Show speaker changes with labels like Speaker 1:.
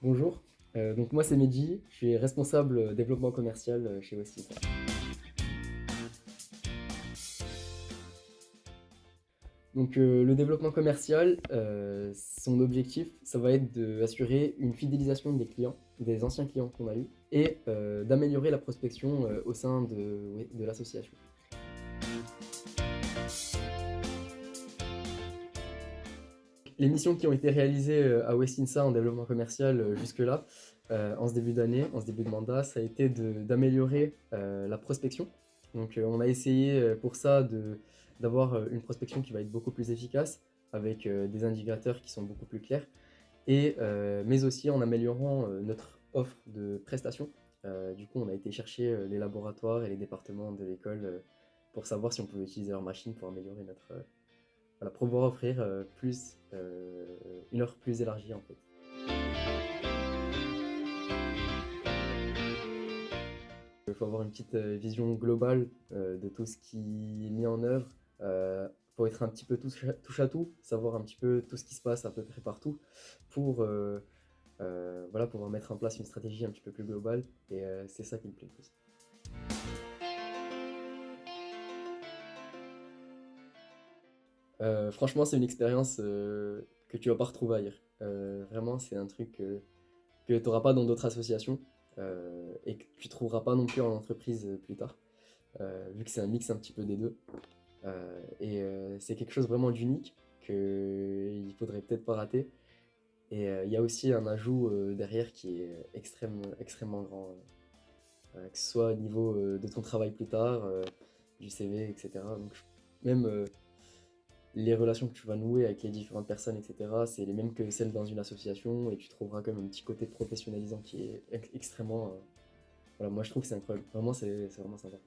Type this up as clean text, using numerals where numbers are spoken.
Speaker 1: Bonjour, donc moi c'est Mehdi, je suis responsable développement commercial chez Westin. Donc le développement commercial, son objectif, ça va être d'assurer une fidélisation des clients, des anciens clients qu'on a eus, et d'améliorer la prospection au sein de l'association. Les missions qui ont été réalisées à Westinsa en développement commercial jusque-là, en ce début d'année, en ce début de mandat, ça a été d'améliorer la prospection. Donc on a essayé pour ça d'avoir une prospection qui va être beaucoup plus efficace, avec des indicateurs qui sont beaucoup plus clairs, mais aussi en améliorant notre offre de prestations. Du coup, on a été chercher les laboratoires et les départements de l'école pour savoir si on pouvait utiliser leurs machines pour améliorer voilà, pour pouvoir offrir une offre plus élargie en fait. Il faut avoir une petite vision globale de tout ce qui est mis en œuvre. Il faut être un petit peu touche à tout, savoir un petit peu tout ce qui se passe à peu près partout pour voilà, pouvoir mettre en place une stratégie un petit peu plus globale. Et c'est ça qui me plaît le plus. Franchement, c'est une expérience que tu vas pas retrouver ailleurs. Vraiment, c'est un truc que tu n'auras pas dans d'autres associations et que tu trouveras pas non plus en entreprise plus tard, vu que c'est un mix un petit peu des deux. C'est quelque chose vraiment d'unique qu'il faudrait peut-être pas rater. Et il y a aussi un ajout derrière qui est extrêmement grand, que ce soit au niveau de ton travail plus tard, du CV, etc. Donc, même les relations que tu vas nouer avec les différentes personnes, etc., c'est les mêmes que celles dans une association et tu trouveras quand même un petit côté professionnalisant qui est extrêmement. Voilà, moi je trouve que c'est incroyable. Vraiment, c'est vraiment sympa.